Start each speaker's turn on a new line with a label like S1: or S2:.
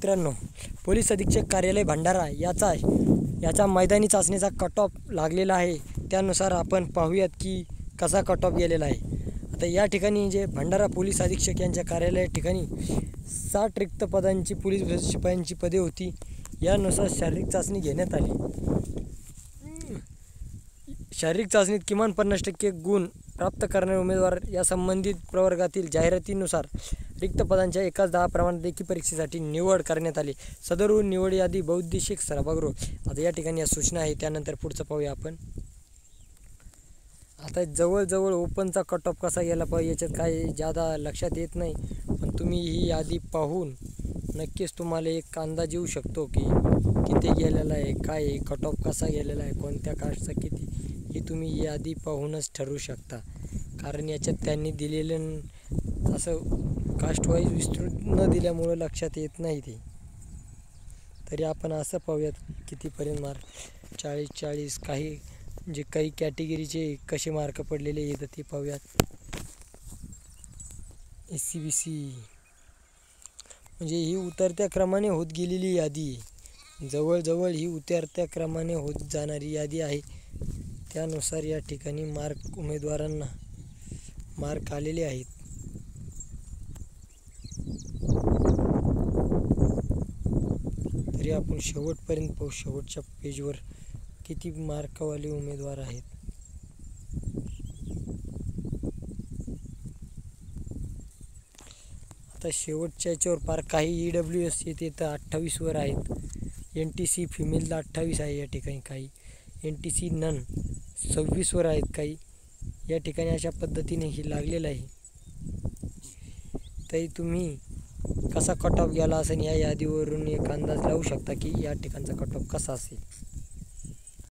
S1: मित्रांनो, पोलीस अधीक्षक कार्यालय भंडारा याचा मैदानी चाचणीचा कट ऑफ लागलेला आहे. त्यानुसार आपण पाहूयात की कसा कट ऑफ गेलेला आहे. आता या ठिकाणी जे भंडारा पोलीस अधीक्षक यांच्या कार्यालया ठिकाणी 60 रिक्त पदांची पोलीस शिपायांची पदे होती. यानुसार शारीरिक चाचणी घेण्यात आली. शारीरिक चाचणीत किमान 50% गुण प्राप्त करणारे उमेदवार या संबंधित प्रवर्गातील जाहिरातीनुसार रिक्त पदांच्या एकाच 10 प्रमाणात लेखी परीक्षेसाठी निवड करण्यात आली. सदर निवड यादी बौद्धिक सभागृह. आता या ठिकाणी या सूचना आहे. त्यानंतर पुढचं पाहूया आपण. आता जवळजवळ ओपनचा कट ऑफ कसा गेला पाहिजे याच्यात काही जादा लक्षात येत नाही, पण तुम्ही ही यादी पाहून नक्कीच तुम्हाला एक अंदाज येऊ शकतो की किती गेलेला आहे, काय आहे, कट ऑफ कसा गेलेला आहे, कोणत्या कास्टचा किती, हे तुम्ही यादी पाहूनच ठरवू शकता. कारण याच्यात त्यांनी दिलेलं असं कास्ट वाईज विस्तृत न दिल्यामुळं लक्षात येत नाही ते. तरी आपण असं पाहूयात कितीपर्यंत मार्क 40 काही कॅटेगरीचे कसे मार्क पडलेले येतं ते पाहूयात. SCBC म्हणजे ही उतरत्या क्रमाने होत गेलेली यादी आहे. जवळजवळ ही उतरत्या क्रमाने होत जाणारी यादी आहे. त्यानुसार या ठिकाणी उमेदवारांना मार्क आलेले आहेत. तरी आपण शेवटपर्यंत पाहू, शेवटच्या पेजवर किती मार्कवाले उमेदवार आहेत. आता शेवटच्या याच्यावर पार काही EWS येते तर 28 वर आहेत. NTC फिमेलला 28 आहे या ठिकाणी, काही NTC नन 26 वर आहेत काही. या ठिकाणी अशा पद्धतीने ही लागलेलं आहे. तरी तुम्ही कसा कट ऑफ गेला असेल या यादीवरून एक अंदाज लावू शकता की या ठिकाणचा कट ऑफ कसा असेल.